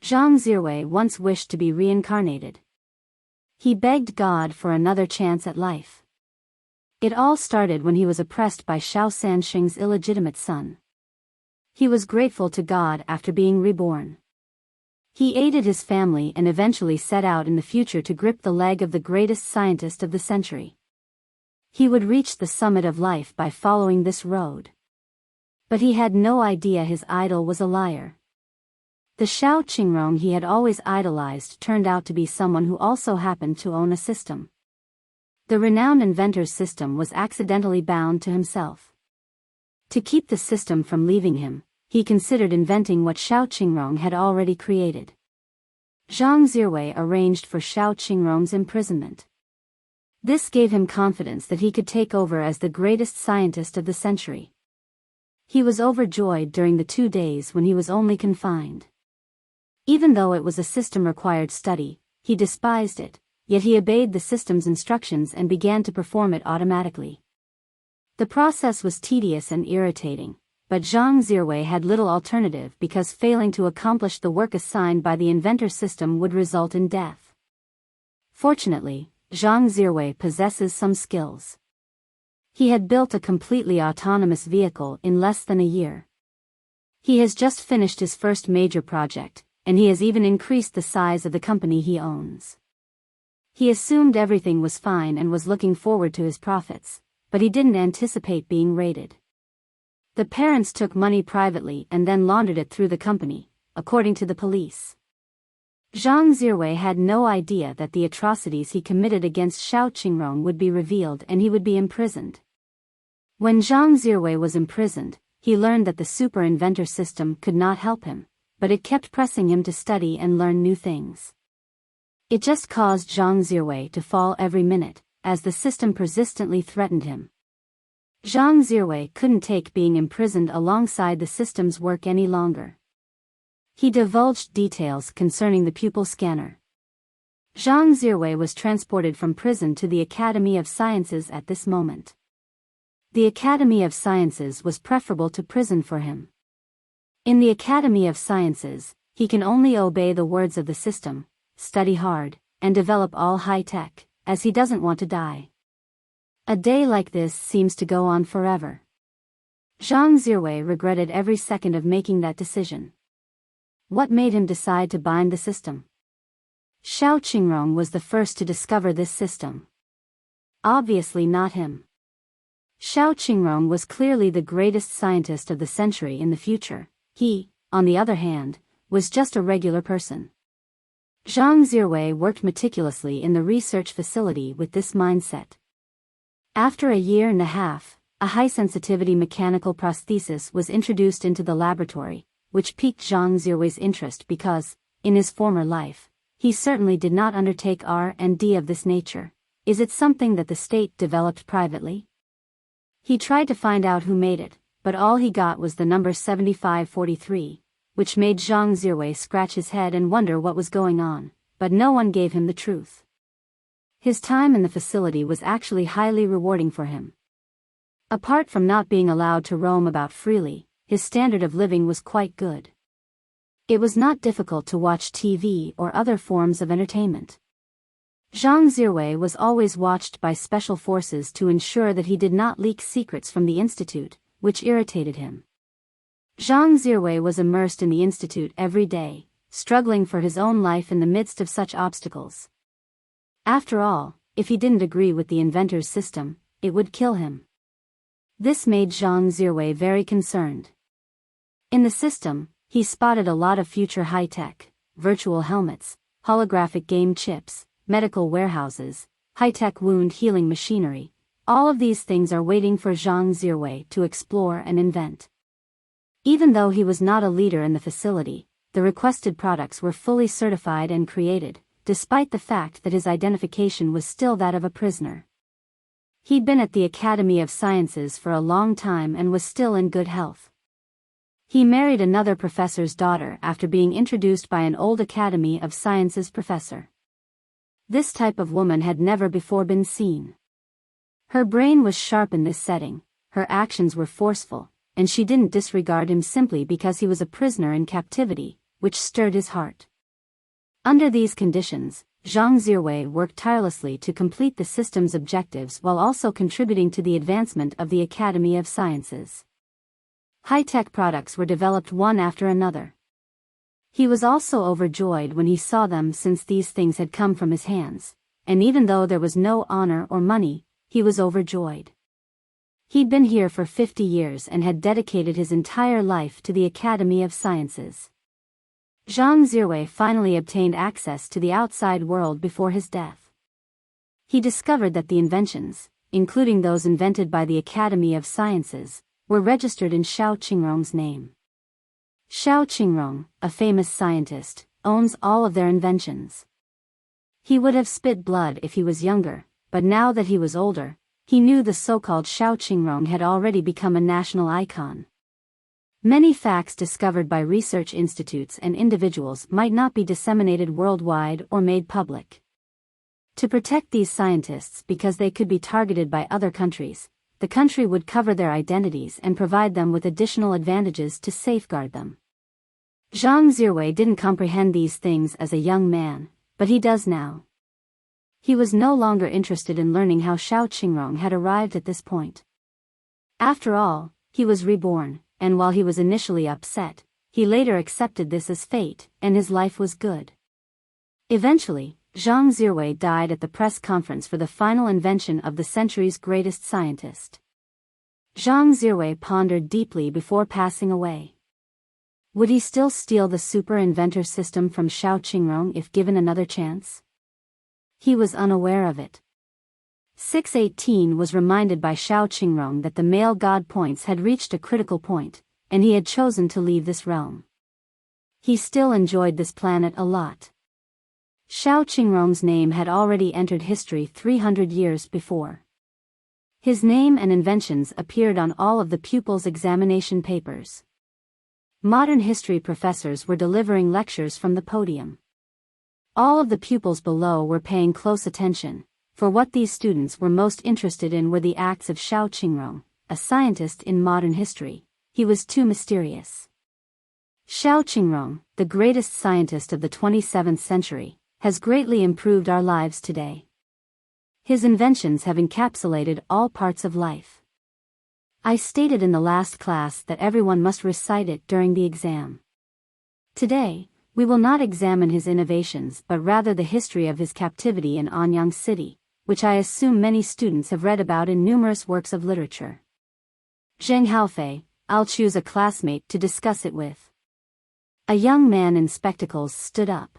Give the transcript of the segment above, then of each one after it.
Zhang Zirwei once wished to be reincarnated. He begged God for another chance at life. It all started when he was oppressed by Xiao Sanxing's illegitimate son. He was grateful to God after being reborn. He aided his family and eventually set out in the future to grip the leg of the greatest scientist of the century. He would reach the summit of life by following this road. But he had no idea his idol was a liar. The Xiao Qingrong he had always idolized turned out to be someone who also happened to own a system. The renowned inventor's system was accidentally bound to himself. To keep the system from leaving him, he considered inventing what Xiao Qingrong had already created. Zhang Zirwei arranged for Xiao Qingrong's imprisonment. This gave him confidence that he could take over as the greatest scientist of the century. He was overjoyed during the 2 days when he was only confined. Even though it was a system-required study, he despised it, yet he obeyed the system's instructions and began to perform it automatically. The process was tedious and irritating, but Zhang Zirwei had little alternative because failing to accomplish the work assigned by the inventor system would result in death. Fortunately, Zhang Zirwei possesses some skills. He had built a completely autonomous vehicle in less than a year. He has just finished his first major project, and he has even increased the size of the company he owns. He assumed everything was fine and was looking forward to his profits, but he didn't anticipate being raided. The parents took money privately and then laundered it through the company, according to the police. Zhang Zirwei had no idea that the atrocities he committed against Xiao Qingrong would be revealed and he would be imprisoned. When Zhang Zirwei was imprisoned, he learned that the super inventor system could not help him, but it kept pressing him to study and learn new things. It just caused Zhang Zirwei to fall every minute, as the system persistently threatened him. Zhang Zirwei couldn't take being imprisoned alongside the system's work any longer. He divulged details concerning the pupil scanner. Zhang Zirwei was transported from prison to the Academy of Sciences at this moment. The Academy of Sciences was preferable to prison for him. In the Academy of Sciences, he can only obey the words of the system, study hard, and develop all high-tech, as he doesn't want to die. A day like this seems to go on forever. Zhang Zirwei regretted every second of making that decision. What made him decide to bind the system? Xiao Qingrong was the first to discover this system. Obviously not him. Xiao Qingrong was clearly the greatest scientist of the century in the future. He, on the other hand, was just a regular person. Zhang Zirwei worked meticulously in the research facility with this mindset. After a year and a half, a high-sensitivity mechanical prosthesis was introduced into the laboratory, which piqued Zhang Zirwei's interest because, in his former life, he certainly did not undertake R&D of this nature. Is it something that the state developed privately? He tried to find out who made it, but all he got was the number 7543, which made Zhang Zirwei scratch his head and wonder what was going on, but no one gave him the truth. His time in the facility was actually highly rewarding for him. Apart from not being allowed to roam about freely, his standard of living was quite good. It was not difficult to watch TV or other forms of entertainment. Zhang Zirwei was always watched by special forces to ensure that he did not leak secrets from the institute, which irritated him. Zhang Zirwei was immersed in the institute every day, struggling for his own life in the midst of such obstacles. After all, if he didn't agree with the inventor's system, it would kill him. This made Zhang Zirwei very concerned. In the system, he spotted a lot of future high-tech, virtual helmets, holographic game chips, medical warehouses, high-tech wound healing machinery. All of these things are waiting for Zhang Zirwei to explore and invent. Even though he was not a leader in the facility, the requested products were fully certified and created, despite the fact that his identification was still that of a prisoner. He'd been at the Academy of Sciences for a long time and was still in good health. He married another professor's daughter after being introduced by an old Academy of Sciences professor. This type of woman had never before been seen. Her brain was sharp in this setting, her actions were forceful, and she didn't disregard him simply because he was a prisoner in captivity, which stirred his heart. Under these conditions, Zhang Zhiwei worked tirelessly to complete the system's objectives while also contributing to the advancement of the Academy of Sciences. High-tech products were developed one after another. He was also overjoyed when he saw them, since these things had come from his hands, and even though there was no honor or money, he was overjoyed. He'd been here for 50 years and had dedicated his entire life to the Academy of Sciences. Zhang Zhiwei finally obtained access to the outside world before his death. He discovered that the inventions, including those invented by the Academy of Sciences, were registered in Xiao Qingrong's name. Xiao Qingrong, a famous scientist, owns all of their inventions. He would have spit blood if he was younger, but now that he was older, he knew the so-called Xiao Qingrong had already become a national icon. Many facts discovered by research institutes and individuals might not be disseminated worldwide or made public. To protect these scientists, because they could be targeted by other countries, the country would cover their identities and provide them with additional advantages to safeguard them. Zhang Zhiwei didn't comprehend these things as a young man, but he does now. He was no longer interested in learning how Xiao Qingrong had arrived at this point. After all, he was reborn, and while he was initially upset, he later accepted this as fate, and his life was good. Eventually, Zhang Zhiwei died at the press conference for the final invention of the century's greatest scientist. Zhang Zhiwei pondered deeply before passing away. Would he still steal the super-inventor system from Xiao Qingrong if given another chance? He was unaware of it. 618 was reminded by Xiao Qingrong that the male god points had reached a critical point, and he had chosen to leave this realm. He still enjoyed this planet a lot. Xiao Qingrong's name had already entered history 300 years before. His name and inventions appeared on all of the pupils' examination papers. Modern history professors were delivering lectures from the podium. All of the pupils below were paying close attention, for what these students were most interested in were the acts of Xiao Qingrong, a scientist in modern history. He was too mysterious. Xiao Qingrong, the greatest scientist of the 27th century, has greatly improved our lives today. His inventions have encapsulated all parts of life. I stated in the last class that everyone must recite it during the exam. Today, we will not examine his innovations but rather the history of his captivity in Anyang City, which I assume many students have read about in numerous works of literature. Zheng Haofei, I'll choose a classmate to discuss it with. A young man in spectacles stood up.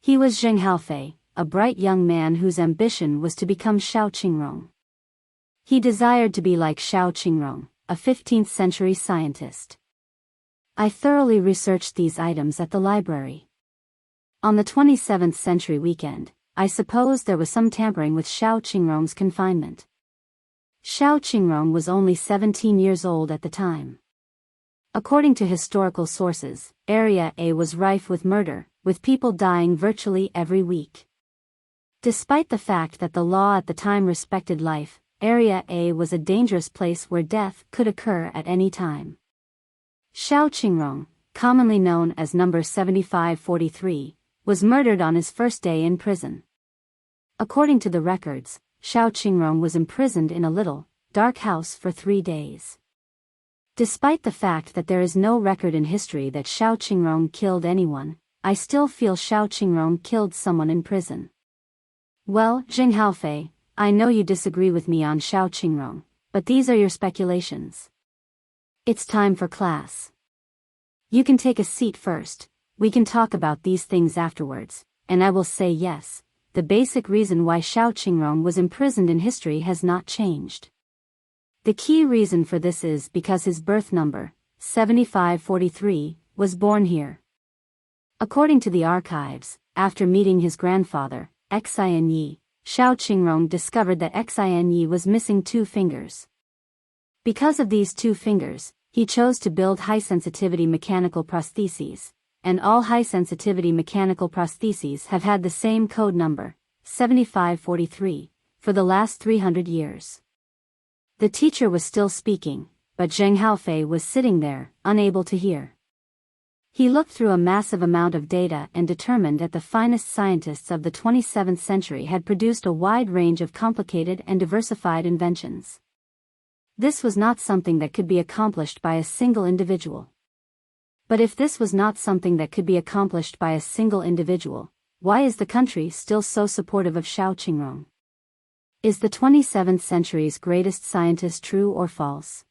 He was Zheng Haofei, a bright young man whose ambition was to become Xiao Qingrong. He desired to be like Xiao Qingrong, a 15th century scientist. I thoroughly researched these items at the library. On the 27th century weekend, I suppose there was some tampering with Xiao Qingrong's confinement. Xiao Qingrong was only 17 years old at the time. According to historical sources, Area A was rife with murder, with people dying virtually every week. Despite the fact that the law at the time respected life, Area A was a dangerous place where death could occur at any time. Xiao Qingrong, commonly known as number 7543, was murdered on his first day in prison. According to the records, Xiao Qingrong was imprisoned in a little, dark house for 3 days. Despite the fact that there is no record in history that Xiao Qingrong killed anyone, I still feel Xiao Qingrong killed someone in prison. Well, Zheng Haofei, I know you disagree with me on Xiao Qingrong, but these are your speculations. It's time for class. You can take a seat first. We can talk about these things afterwards, and I will say yes, the basic reason why Xiao Qingrong was imprisoned in history has not changed. The key reason for this is because his birth number, 7543, was born here. According to the archives, after meeting his grandfather, Ceirin, Xiao Qingrong discovered that Ceirin was missing 2 fingers. Because of these 2 fingers, he chose to build high-sensitivity mechanical prostheses, and all high-sensitivity mechanical prostheses have had the same code number, 7543, for the last 300 years. The teacher was still speaking, but Zheng Haofei was sitting there, unable to hear. He looked through a massive amount of data and determined that the finest scientists of the 27th century had produced a wide range of complicated and diversified inventions. This was not something that could be accomplished by a single individual. But if this was not something that could be accomplished by a single individual, why is the country still so supportive of Xiao Qingrong? Is the 27th century's greatest scientist true or false?